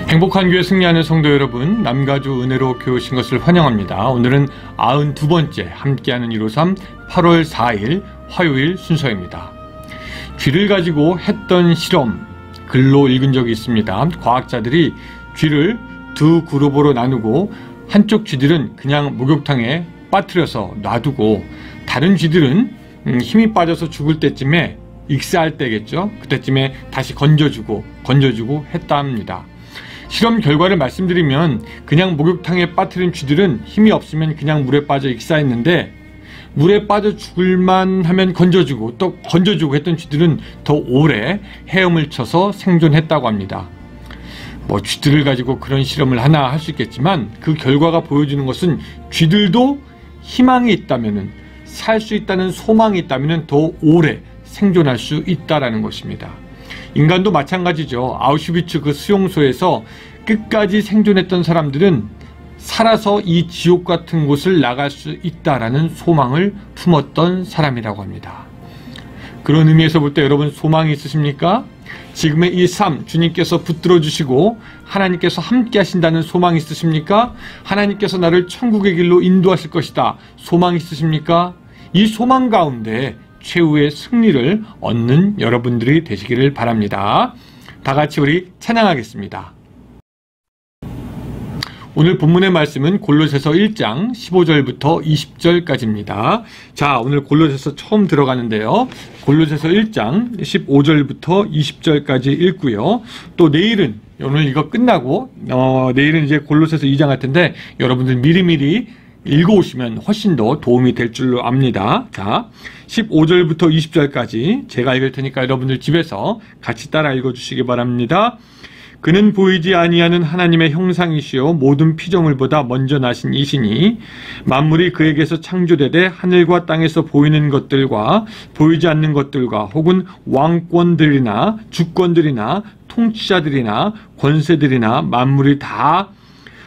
행복한 교회 승리하는 성도 여러분, 남가주 은혜로 교회 오신 것을 환영합니다. 오늘은 92번째 함께하는 153 8월 4일 화요일 순서입니다. 쥐를 가지고 했던 실험, 글로 읽은 적이 있습니다. 과학자들이 쥐를 두 그룹으로 나누고 한쪽 쥐들은 그냥 목욕탕에 빠뜨려서 놔두고 다른 쥐들은 힘이 빠져서 죽을 때쯤에 익사할 때겠죠. 그때쯤에 다시 건져주고 했다 합니다. 실험 결과를 말씀드리면 그냥 목욕탕에 빠뜨린 쥐들은 힘이 없으면 그냥 물에 빠져 익사했는데 물에 빠져 죽을만 하면 건져주고 또 건져주고 했던 쥐들은 더 오래 헤엄을 쳐서 생존했다고 합니다. 쥐들을 가지고 그런 실험을 하나 할 수 있겠지만 그 결과가 보여주는 것은 쥐들도 희망이 있다면은 살 수 있다는 소망이 있다면은 더 오래 생존할 수 있다라는 것입니다. 인간도 마찬가지죠. 아우슈비츠 그 수용소에서 끝까지 생존했던 사람들은 살아서 이 지옥 같은 곳을 나갈 수 있다라는 소망을 품었던 사람이라고 합니다. 그런 의미에서 볼 때 여러분 소망이 있으십니까? 지금의 이 삶 주님께서 붙들어 주시고 하나님께서 함께 하신다는 소망이 있으십니까? 하나님께서 나를 천국의 길로 인도하실 것이다. 소망이 있으십니까? 이 소망 가운데 최후의 승리를 얻는 여러분들이 되시기를 바랍니다. 다 같이 우리 찬양하겠습니다. 오늘 본문의 말씀은 골로새서 1장 15절부터 20절까지입니다. 자, 오늘 골로새서 처음 들어가는데요. 골로새서 1장 15절부터 20절까지 읽고요. 또 내일은 오늘 이거 끝나고 내일은 이제 골로새서 2장 할 텐데 여러분들 미리미리 읽어오시면 훨씬 더 도움이 될 줄로 압니다. 자, 15절부터 20절까지 제가 읽을 테니까 여러분들 집에서 같이 따라 읽어주시기 바랍니다. 그는 보이지 아니하는 하나님의 형상이시요 모든 피조물보다 먼저 나신 이시니 만물이 그에게서 창조되되 하늘과 땅에서 보이는 것들과 보이지 않는 것들과 혹은 왕권들이나 주권들이나 통치자들이나 권세들이나 만물이 다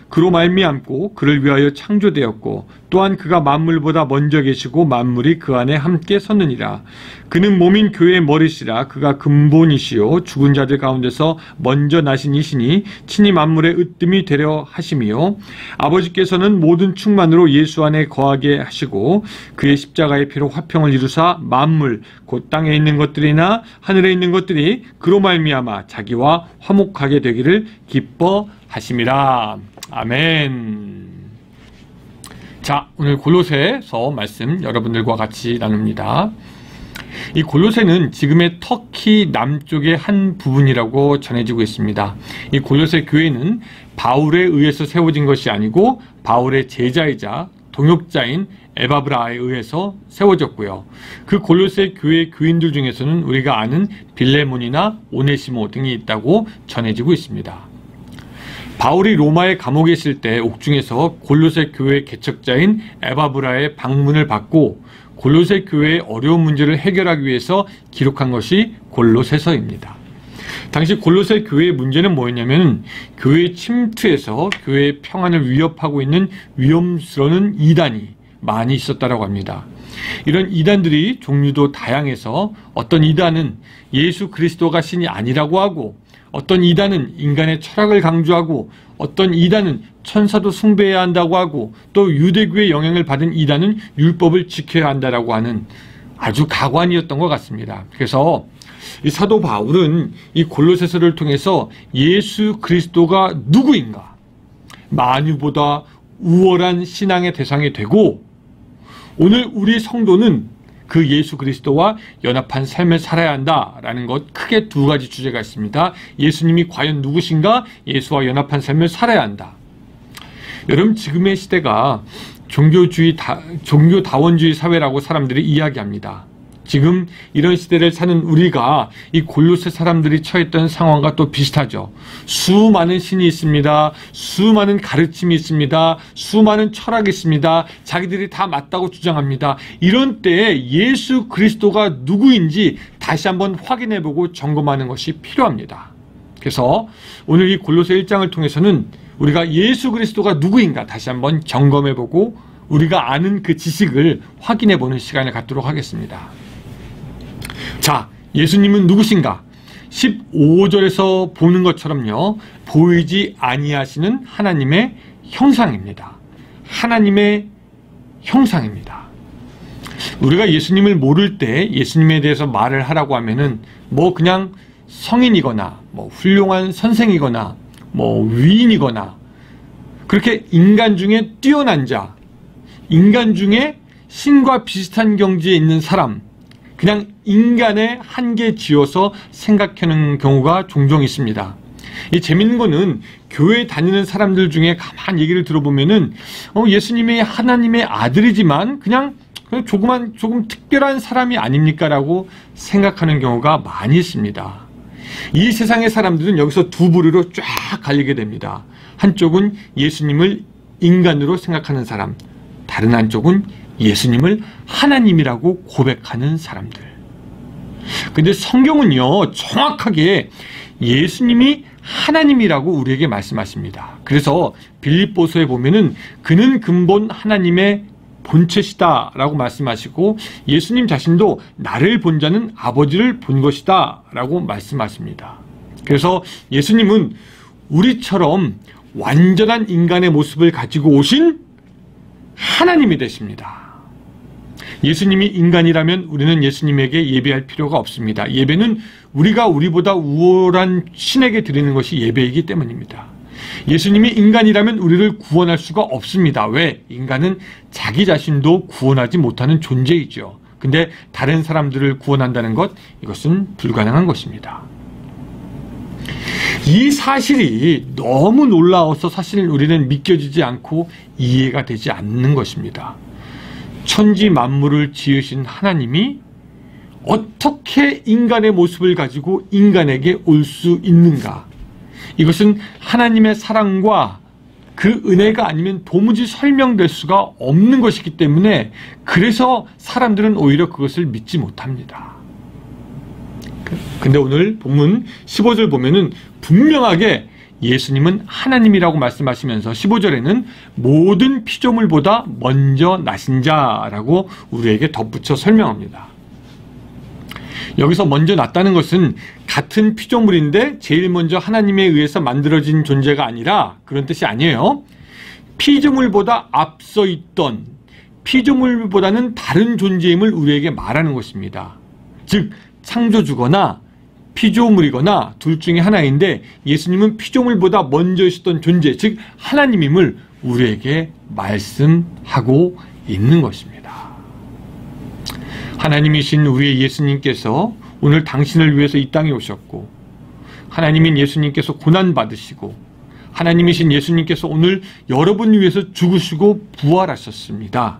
그로 말미암고 그를 위하여 창조되었고 또한 그가 만물보다 먼저 계시고 만물이 그 안에 함께 섰느니라. 그는 몸인 교회의 머리시라. 그가 근본이시요 죽은 자들 가운데서 먼저 나신 이시니 친히 만물의 으뜸이 되려 하심이요 아버지께서는 모든 충만으로 예수 안에 거하게 하시고 그의 십자가의 피로 화평을 이루사 만물 곧 땅에 있는 것들이나 하늘에 있는 것들이 그로 말미암아 자기와 화목하게 되기를 기뻐하심이라. 아멘. 자, 오늘 골로새서 말씀 여러분들과 같이 나눕니다. 이 골로새는 지금의 터키 남쪽의 한 부분이라고 전해지고 있습니다. 이 골로새 교회는 바울에 의해서 세워진 것이 아니고 바울의 제자이자 동역자인 에바브라에 의해서 세워졌고요. 그 골로새 교회 교인들 중에서는 우리가 아는 빌레몬이나 오네시모 등이 있다고 전해지고 있습니다. 바울이 로마의 감옥에 있을 때 옥중에서 골로새 교회 개척자인 에바브라의 방문을 받고 골로새 교회의 어려운 문제를 해결하기 위해서 기록한 것이 골로새서입니다. 당시 골로새 교회의 문제는 뭐였냐면 교회의 침투에서 교회의 평안을 위협하고 있는 위험스러운 이단이 많이 있었다고 합니다. 이런 이단들이 종류도 다양해서 어떤 이단은 예수 그리스도가 신이 아니라고 하고 어떤 이단은 인간의 철학을 강조하고 어떤 이단은 천사도 숭배해야 한다고 하고 또 유대교의 영향을 받은 이단은 율법을 지켜야 한다라고 하는 아주 가관이었던 것 같습니다. 그래서 이 사도 바울은 이 골로새서를 통해서 예수 그리스도가 누구인가 만유보다 우월한 신앙의 대상이 되고 오늘 우리 성도는 그 예수 그리스도와 연합한 삶을 살아야 한다라는 것 크게 두 가지 주제가 있습니다. 예수님이 과연 누구신가? 예수와 연합한 삶을 살아야 한다. 여러분 지금의 시대가 종교다원주의 사회라고 사람들이 이야기합니다. 지금 이런 시대를 사는 우리가 이 골로새 사람들이 처했던 상황과 또 비슷하죠. 수많은 신이 있습니다. 수많은 가르침이 있습니다. 수많은 철학이 있습니다. 자기들이 다 맞다고 주장합니다. 이런 때에 예수 그리스도가 누구인지 다시 한번 확인해보고 점검하는 것이 필요합니다. 그래서 오늘 이 골로새 1장을 통해서는 우리가 예수 그리스도가 누구인가 다시 한번 점검해보고 우리가 아는 그 지식을 확인해 보는 시간을 갖도록 하겠습니다. 자, 예수님은 누구신가? 15절에서 보는 것처럼요, 보이지 아니하시는 하나님의 형상입니다. 하나님의 형상입니다. 우리가 예수님을 모를 때 예수님에 대해서 말을 하라고 하면은 뭐 그냥 성인이거나 뭐 훌륭한 선생이거나 뭐 위인이거나 그렇게 인간 중에 뛰어난 자, 인간 중에 신과 비슷한 경지에 있는 사람, 그냥 인간의 한계 지어서 생각하는 경우가 종종 있습니다. 이 재밌는 거는 교회 다니는 사람들 중에 가만 얘기를 들어보면은 예수님이 하나님의 아들이지만 그냥 조금 특별한 사람이 아닙니까? 라고 생각하는 경우가 많이 있습니다. 이 세상의 사람들은 여기서 두 부류로 쫙 갈리게 됩니다. 한쪽은 예수님을 인간으로 생각하는 사람, 다른 한쪽은 예수님을 하나님이라고 고백하는 사람들. 근데 성경은요, 정확하게 예수님이 하나님이라고 우리에게 말씀하십니다. 그래서 빌립보서에 보면은 그는 근본 하나님의 본체시다 라고 말씀하시고, 예수님 자신도 나를 본 자는 아버지를 본 것이다 라고 말씀하십니다. 그래서 예수님은 우리처럼 완전한 인간의 모습을 가지고 오신 하나님이 되십니다. 예수님이 인간이라면 우리는 예수님에게 예배할 필요가 없습니다. 예배는 우리가 우리보다 우월한 신에게 드리는 것이 예배이기 때문입니다. 예수님이 인간이라면 우리를 구원할 수가 없습니다. 왜? 인간은 자기 자신도 구원하지 못하는 존재이죠. 근데 다른 사람들을 구원한다는 것, 이것은 불가능한 것입니다. 이 사실이 너무 놀라워서 사실 우리는 믿겨지지 않고 이해가 되지 않는 것입니다. 천지 만물을 지으신 하나님이 어떻게 인간의 모습을 가지고 인간에게 올 수 있는가? 이것은 하나님의 사랑과 그 은혜가 아니면 도무지 설명될 수가 없는 것이기 때문에, 그래서 사람들은 오히려 그것을 믿지 못합니다. 근데 오늘 본문 15절 보면은 분명하게 예수님은 하나님이라고 말씀하시면서 15절에는 모든 피조물보다 먼저 나신 자라고 우리에게 덧붙여 설명합니다. 여기서 먼저 났다는 것은 같은 피조물인데 제일 먼저 하나님에 의해서 만들어진 존재가 아니라 그런 뜻이 아니에요. 피조물보다 앞서 있던, 피조물보다는 다른 존재임을 우리에게 말하는 것입니다. 즉 창조주거나 피조물이거나 둘 중에 하나인데, 예수님은 피조물보다 먼저 있었던 존재, 즉 하나님임을 우리에게 말씀하고 있는 것입니다. 하나님이신 우리의 예수님께서 오늘 당신을 위해서 이 땅에 오셨고, 하나님인 예수님께서 고난받으시고, 하나님이신 예수님께서 오늘 여러분을 위해서 죽으시고 부활하셨습니다.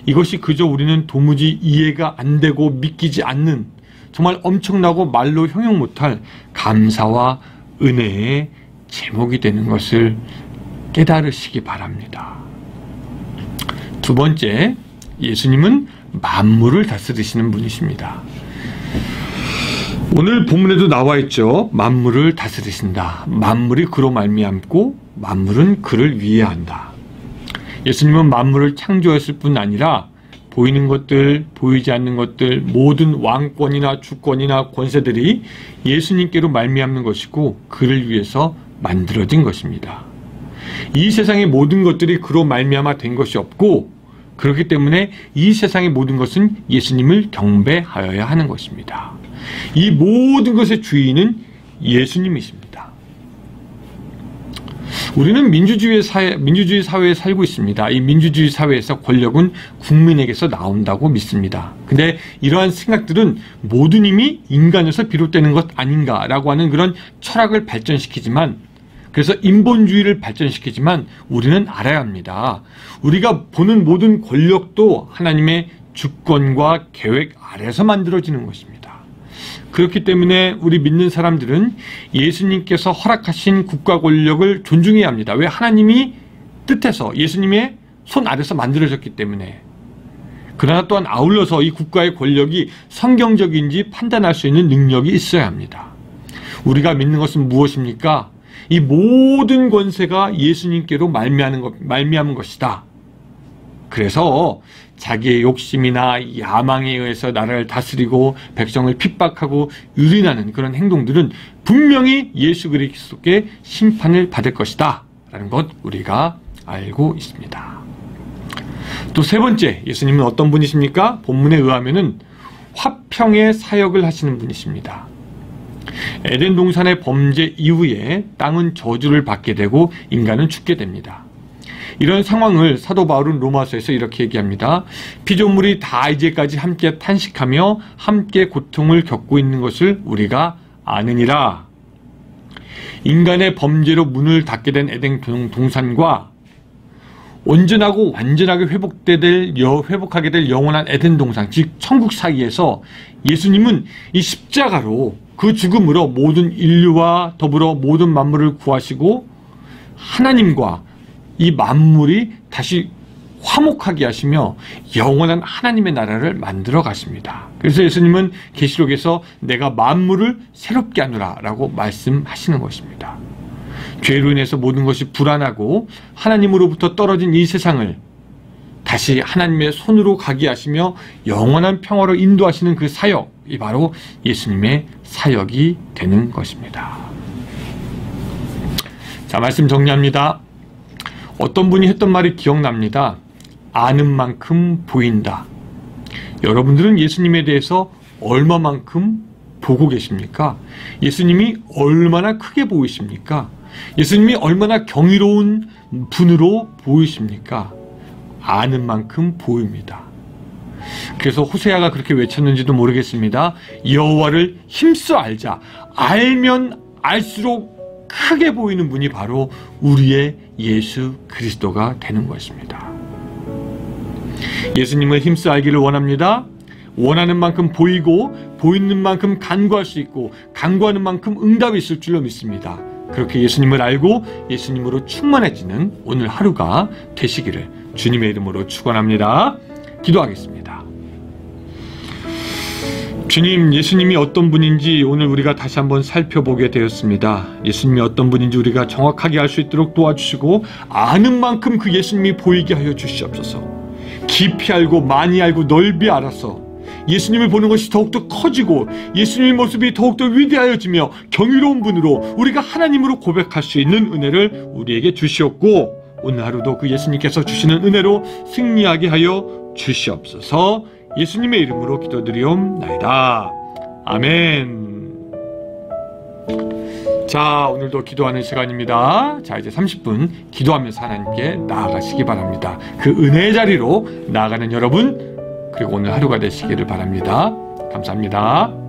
이것이 그저 우리는 도무지 이해가 안 되고 믿기지 않는, 정말 엄청나고 말로 형용 못할 감사와 은혜의 제목이 되는 것을 깨달으시기 바랍니다. 두 번째, 예수님은 만물을 다스리시는 분이십니다. 오늘 본문에도 나와 있죠. 만물을 다스리신다. 만물이 그로 말미암고 만물은 그를 위해한다. 예수님은 만물을 창조했을 뿐 아니라 보이는 것들, 보이지 않는 것들, 모든 왕권이나 주권이나 권세들이 예수님께로 말미암는 것이고 그를 위해서 만들어진 것입니다. 이 세상의 모든 것들이 그로 말미암아 된 것이 없고, 그렇기 때문에 이 세상의 모든 것은 예수님을 경배하여야 하는 것입니다. 이 모든 것의 주인은 예수님이십니다. 우리는 민주주의 사회에 살고 있습니다. 이 민주주의 사회에서 권력은 국민에게서 나온다고 믿습니다. 근데 이러한 생각들은 모든 힘이 인간에서 비롯되는 것 아닌가라고 하는 그런 철학을 발전시키지만, 그래서 인본주의를 발전시키지만 우리는 알아야 합니다. 우리가 보는 모든 권력도 하나님의 주권과 계획 아래서 만들어지는 것입니다. 그렇기 때문에 우리 믿는 사람들은 예수님께서 허락하신 국가 권력을 존중해야 합니다. 왜? 하나님이 뜻해서 예수님의 손 아래서 만들어졌기 때문에. 그러나 또한 아울러서 이 국가의 권력이 성경적인지 판단할 수 있는 능력이 있어야 합니다. 우리가 믿는 것은 무엇입니까? 이 모든 권세가 예수님께로 말미암은 것이다. 그래서 자기의 욕심이나 야망에 의해서 나라를 다스리고 백성을 핍박하고 유린하는 그런 행동들은 분명히 예수 그리스도께 심판을 받을 것이다 라는 것 우리가 알고 있습니다. 또 세 번째, 예수님은 어떤 분이십니까? 본문에 의하면은 화평의 사역을 하시는 분이십니다. 에덴 동산의 범죄 이후에 땅은 저주를 받게 되고 인간은 죽게 됩니다. 이런 상황을 사도 바울은 로마서에서 이렇게 얘기합니다. 피조물이 다 이제까지 함께 탄식하며 함께 고통을 겪고 있는 것을 우리가 아느니라. 인간의 범죄로 문을 닫게 된 에덴 동산과 온전하고 완전하게 회복하게 될 영원한 에덴 동산, 즉 천국 사이에서 예수님은 이 십자가로 그 죽음으로 모든 인류와 더불어 모든 만물을 구하시고 하나님과 이 만물이 다시 화목하게 하시며 영원한 하나님의 나라를 만들어 가십니다. 그래서 예수님은 계시록에서 내가 만물을 새롭게 하노라 라고 말씀하시는 것입니다. 죄로 인해서 모든 것이 불안하고 하나님으로부터 떨어진 이 세상을 다시 하나님의 손으로 가게 하시며 영원한 평화로 인도하시는 그 사역이 바로 예수님의 사역이 되는 것입니다. 자, 말씀 정리합니다. 어떤 분이 했던 말이 기억납니다. 아는 만큼 보인다. 여러분들은 예수님에 대해서 얼마만큼 보고 계십니까? 예수님이 얼마나 크게 보이십니까? 예수님이 얼마나 경이로운 분으로 보이십니까? 아는 만큼 보입니다. 그래서 호세아가 그렇게 외쳤는지도 모르겠습니다. 여호와를 힘써 알자. 알면 알수록 크게 보이는 분이 바로 우리의 예수 그리스도가 되는 것입니다. 예수님을 힘써 알기를 원합니다. 원하는 만큼 보이고 보이는 만큼 간구할 수 있고 간구하는 만큼 응답이 있을 줄로 믿습니다. 그렇게 예수님을 알고 예수님으로 충만해지는 오늘 하루가 되시기를 주님의 이름으로 축원합니다. 기도하겠습니다. 주님, 예수님이 어떤 분인지 오늘 우리가 다시 한번 살펴보게 되었습니다. 예수님이 어떤 분인지 우리가 정확하게 알 수 있도록 도와주시고 아는 만큼 그 예수님이 보이게 하여 주시옵소서. 깊이 알고 많이 알고 넓이 알아서 예수님을 보는 것이 더욱더 커지고 예수님의 모습이 더욱더 위대하여지며 경이로운 분으로 우리가 하나님으로 고백할 수 있는 은혜를 우리에게 주시옵고 오늘 하루도 그 예수님께서 주시는 은혜로 승리하게 하여 주시옵소서. 예수님의 이름으로 기도드리옵나이다. 아멘. 자, 오늘도 기도하는 시간입니다. 자, 이제 30분 기도하면서 하나님께 나아가시기 바랍니다. 그 은혜의 자리로 나아가는 여러분, 그리고 오늘 하루가 되시기를 바랍니다. 감사합니다.